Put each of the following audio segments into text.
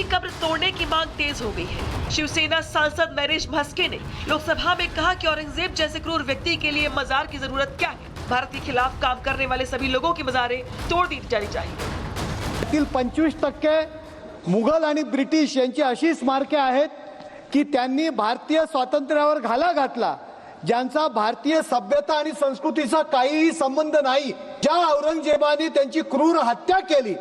की कब्र तोड़ने की मांग तेज हो गई है। शिवसेना सांसद नरेश भस्के ने लोकसभा में कहा कि औरंगजेब जैसे क्रूर व्यक्ति के लिए मजार की जरूरत क्या है। भारत के खिलाफ काम करने वाले सभी लोगों की मजारें तोड़ दी जानी चाहिए। 25% मुघल आणि ब्रिटिश यांची अशी स्मारके आहेत की त्यांनी भारतीय स्वातंत्र्यावर घाला घातला, ज्यांचा भारतीय सभ्यता आणि संस्कृतीचा काहीही संबंध नाही। ज्या औरंगजेबाने त्यांची क्रूर हत्या केली,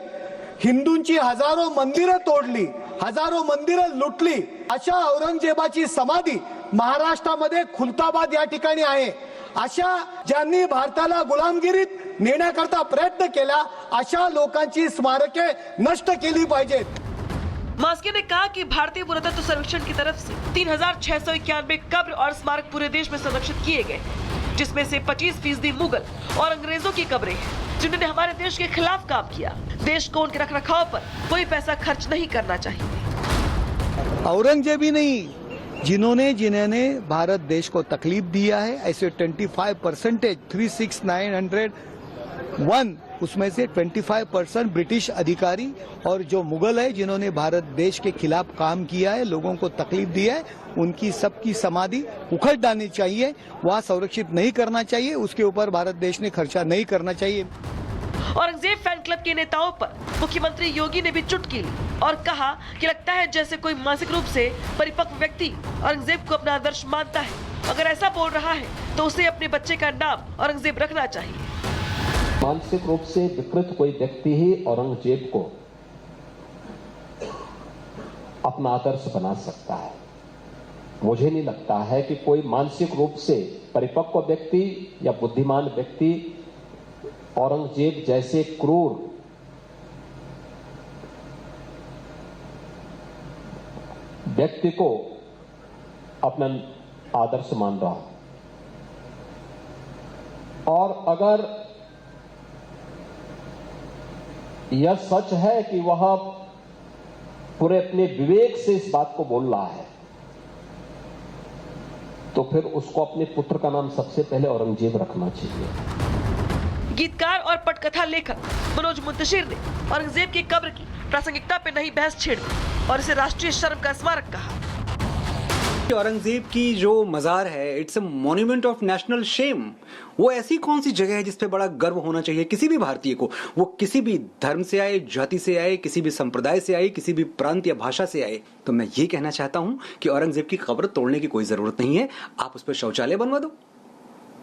हिंदूंची हजारो मंदिरं तोडली, हजारो मंदिरं लुटली, अशा औरंगजेबाची समाधी महाराष्ट्रामध्ये खुलताबाद या ठिकाणी आहे। अशा ज्यांनी भारताला गुलामगिरीत नेण्याकरता प्रयत्न केला, अशा लोकांची स्मारके नष्ट केली पाहिजेत। मास्के ने कहा कि भारतीय पुरातत्व सर्वेक्षण की तरफ से 3691 कब्र और स्मारक पूरे देश में संरक्षित किए गए, जिसमें से 25% मुगल और अंग्रेजों की कब्रें हैं, जिन्होंने हमारे देश के खिलाफ काम किया। देश को उनके रखरखाव पर कोई पैसा खर्च नहीं करना चाहिए। औरंगजेब ही नहीं, जिन्होंने भारत देश को तकलीफ दिया है, ऐसे 25% 36901 उसमें से 25% ब्रिटिश अधिकारी और जो मुगल है जिन्होंने भारत देश के खिलाफ काम किया है, लोगों को तकलीफ दिया है, उनकी सबकी समाधि उखड़ डालनी चाहिए, वहाँ संरक्षित नहीं करना चाहिए, उसके ऊपर भारत देश ने खर्चा नहीं करना चाहिए। औरंगजेब फैन क्लब के नेताओं पर मुख्यमंत्री योगी ने भी चुटकी ली और कहा कि लगता है जैसे कोई मानसिक रूप से परिपक्व व्यक्ति औरंगजेब को अपना आदर्श मानता है। अगर ऐसा बोल रहा है तो उसे अपने बच्चे का नाम औरंगजेब रखना चाहिए। मानसिक रूप से विकृत कोई व्यक्ति ही औरंगजेब को अपना आदर्श बना सकता है। मुझे नहीं लगता है कि कोई मानसिक रूप से परिपक्व व्यक्ति या बुद्धिमान व्यक्ति औरंगजेब जैसे क्रूर व्यक्ति को अपना आदर्श मान रहा है। और अगर यह सच है कि वह पूरे अपने विवेक से इस बात को बोल रहा है, तो फिर उसको अपने पुत्र का नाम सबसे पहले औरंगजेब रखना चाहिए। गीतकार और पटकथा लेखक मनोज मुंतशिर ने औरंगजेब की कब्र की प्रासंगिकता पर नहीं बहस छेड़ दी और इसे राष्ट्रीय शर्म का स्मारक कहा। औरंगजेब की जो मजार है, it's a monument of national shame. वो ऐसी कौन सी जगह है जिस पे बड़ा गर्व होना चाहिए किसी भी भारतीय को, वो किसी भी धर्म से आए, जाति से आए, किसी भी संप्रदाय से आए, किसी भी प्रांत या भाषा से आए। तो मैं ये कहना चाहता हूं कि औरंगजेब की कब्र तोड़ने की कोई जरूरत नहीं है, आप उस पर शौचालय बनवा दो।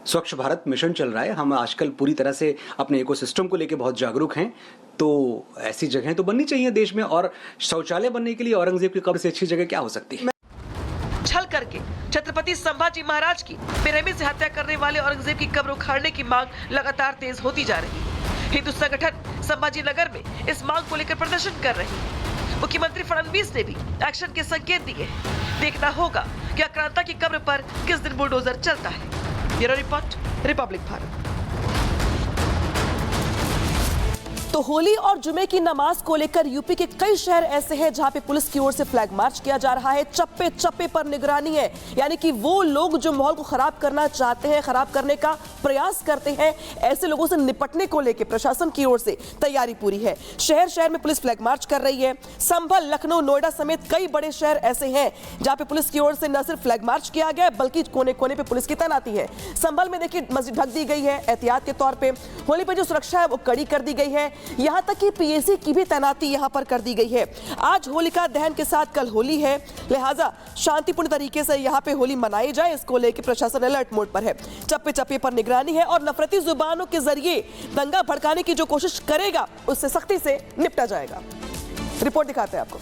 स्वच्छ भारत मिशन चल रहा है, हम आजकल पूरी तरह से अपने इकोसिस्टम को लेकर बहुत जागरूक हैं, तो ऐसी जगहें तो बननी चाहिए देश में। और शौचालय बनने के लिए औरंगजेब की कब्र से अच्छी जगह क्या हो सकती है? छल करके छत्रपति संभाजी महाराज की बेरहमी से हत्या करने वाले औरंगजेब की कब्र उखाड़ने की मांग लगातार तेज होती जा रही है। हिंदू संगठन संभाजी नगर में इस मांग को लेकर प्रदर्शन कर रही है। मुख्यमंत्री फडणवीस ने भी एक्शन के संकेत दिए हैं। देखना होगा कि आक्रांता की कब्र पर किस दिन बुलडोजर चलता है। Bureau report, Republic Bharat. तो होली और जुमे की नमाज को लेकर यूपी के कई शहर ऐसे हैं जहां पे पुलिस की ओर से फ्लैग मार्च किया जा रहा है। चप्पे चप्पे पर निगरानी है, यानी कि वो लोग जो माहौल को खराब करना चाहते हैं, खराब करने का प्रयास करते हैं, ऐसे लोगों से निपटने को लेकर प्रशासन की ओर से तैयारी पूरी है। शहर शहर में पुलिस फ्लैग मार्च कर रही है। संभल, लखनऊ, नोएडा समेत कई बड़े शहर ऐसे हैं जहां पे पुलिस की ओर से न सिर्फ फ्लैग मार्च किया गया बल्कि कोने कोने पे पुलिस की तैनाती है। संभल में देखिए मस्जिद ढक दी गई है एहतियात के तौर पे। होली पे जो सुरक्षा है वो कड़ी कर दी गई है, यहां तक कि पीएसी की भी तैनाती यहां पर कर दी गई है। आज होलिका दहन के साथ कल होली है, लिहाजा शांतिपूर्ण तरीके से यहां पे होली मनाई जाए, इसको लेकर प्रशासन अलर्ट मोड पर है। चप्पे चप्पे पर निगरानी है और नफरती जुबानों के जरिए दंगा भड़काने की जो कोशिश करेगा उससे सख्ती से निपटा जाएगा। रिपोर्ट दिखाते हैं आपको।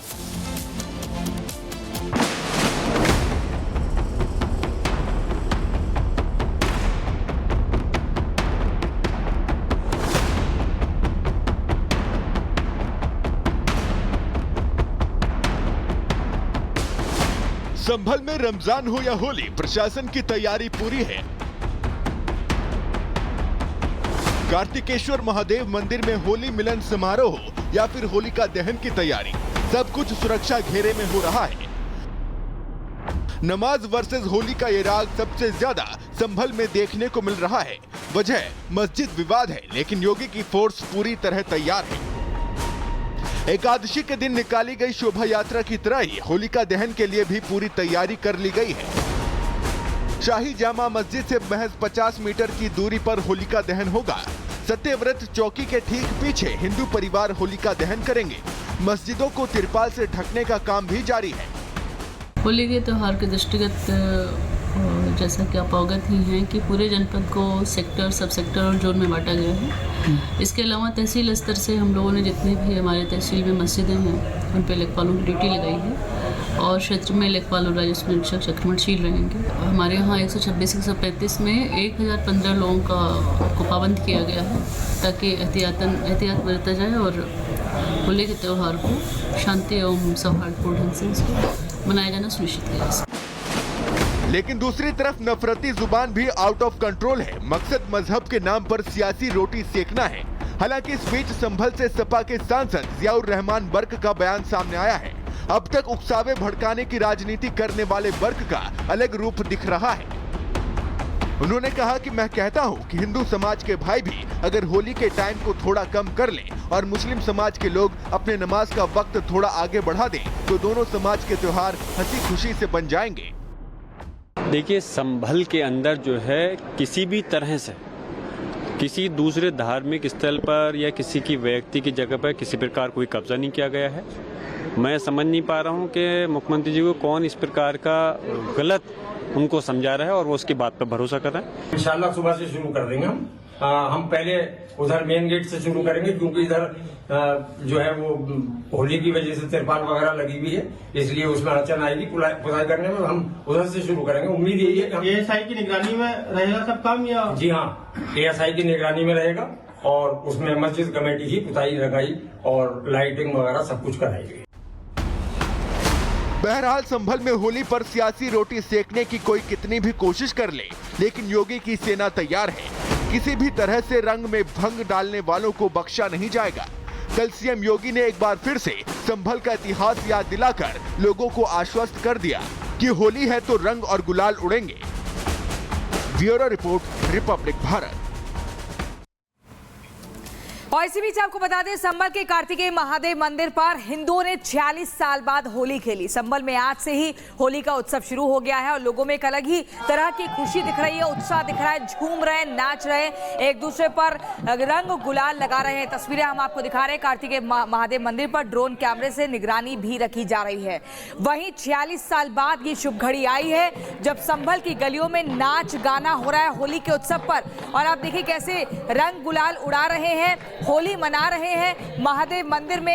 संभल में रमजान हो या होली, प्रशासन की तैयारी पूरी है। कार्तिकेश्वर महादेव मंदिर में होली मिलन समारोह या फिर होलिका दहन की तैयारी, सब कुछ सुरक्षा घेरे में हो रहा है। नमाज वर्सेस होली का ये राग सबसे ज्यादा संभल में देखने को मिल रहा है। वजह मस्जिद विवाद है, लेकिन योगी की फोर्स पूरी तरह तैयार है। एकादशी के दिन निकाली गई शोभा यात्रा की तरह ही होलिका दहन के लिए भी पूरी तैयारी कर ली गई है। शाही जामा मस्जिद से महज 50 मीटर की दूरी पर होलिका दहन होगा। सत्यव्रत चौकी के ठीक पीछे हिंदू परिवार होलिका दहन करेंगे। मस्जिदों को तिरपाल से ढकने का काम भी जारी है। होली के त्यौहार के दृष्टिगत जैसा कि आप अवगत ही हैं कि पूरे जनपद को सेक्टर, सब सेक्टर और जोन में बांटा गया है। इसके अलावा तहसील स्तर से हम लोगों ने जितनी भी हमारे तहसील में मस्जिदें हैं उन पर लेखपालों की ड्यूटी लगाई है और क्षेत्र में लेखपाल और राजस्व निरीक्षक चक्रमणशील रहेंगे। हमारे यहाँ 126-135 में 1015 लोगों को पाबंद किया गया है ताकि एहतियात बरता जाए और होली के त्यौहार को शांति एवं सौहार्दपूर्ण ढंग से इसको मनाया जाना सुनिश्चित किया जाए। लेकिन दूसरी तरफ नफरती जुबान भी आउट ऑफ कंट्रोल है। मकसद मजहब के नाम पर सियासी रोटी सेकना है। हालांकि इस बीच संभल से सपा के सांसद जियाउर रहमान बर्क का बयान सामने आया है। अब तक उकसावे भड़काने की राजनीति करने वाले बर्क का अलग रूप दिख रहा है। उन्होंने कहा कि मैं कहता हूं कि हिंदू समाज के भाई भी अगर होली के टाइम को थोड़ा कम कर लें और मुस्लिम समाज के लोग अपने नमाज का वक्त थोड़ा आगे बढ़ा दें तो दोनों समाज के त्योहार हंसी खुशी से बन जाएंगे। देखिए, संभल के अंदर जो है किसी भी तरह से किसी दूसरे धार्मिक स्थल पर या किसी की व्यक्ति की जगह पर किसी प्रकार कोई कब्जा नहीं किया गया है। मैं समझ नहीं पा रहा हूं कि मुख्यमंत्री जी को कौन इस प्रकार का गलत उनको समझा रहा है और वो उसकी बात पर भरोसा कर रहे हैं। इंशाल्लाह सुबह से शुरू कर देंगे हम पहले उधर मेन गेट से शुरू करेंगे क्योंकि इधर जो है वो होली की वजह से तिरपाल वगैरह लगी हुई है, इसलिए उसमें अड़चन आएगी पुताई करने में। हम उधर से शुरू करेंगे। उम्मीद यही है कि एएसआई की निगरानी में रहेगा सब काम या? जी हाँ, एएसआई की निगरानी में रहेगा और उसमें मस्जिद कमेटी की पुताई लगाई और लाइटिंग वगैरह सब कुछ कराई गई। बहरहाल संभल में होली पर सियासी रोटी सेकने की कोई कितनी भी कोशिश कर ले, लेकिन योगी की सेना तैयार है। किसी भी तरह से रंग में भंग डालने वालों को बख्शा नहीं जाएगा। कल सीएम योगी ने एक बार फिर से संभल का इतिहास याद दिलाकर लोगों को आश्वस्त कर दिया कि होली है तो रंग और गुलाल उड़ेंगे। Bureau report, Republic Bharat. और इसी बीच आपको बता दें, संभल के कार्तिकेय महादेव मंदिर पर हिंदुओं ने 46 साल बाद होली खेली। संभल में आज से ही होली का उत्सव शुरू हो गया है और लोगों में एक अलग ही तरह की खुशी दिख रही है, उत्साह दिख रहा है, झूम रहे हैं, नाच रहे हैं, एक दूसरे पर रंग गुलाल लगा रहे हैं। तस्वीरें हम आपको दिखा रहे हैं। कार्तिकेय महादेव मंदिर पर ड्रोन कैमरे से निगरानी भी रखी जा रही है। वहीं 46 साल बाद ये शुभ घड़ी आई है जब संभल की गलियों में नाच गाना हो रहा है होली के उत्सव पर। और आप देखिए कैसे रंग गुलाल उड़ा रहे हैं, होली मना रहे हैं महादेव मंदिर में।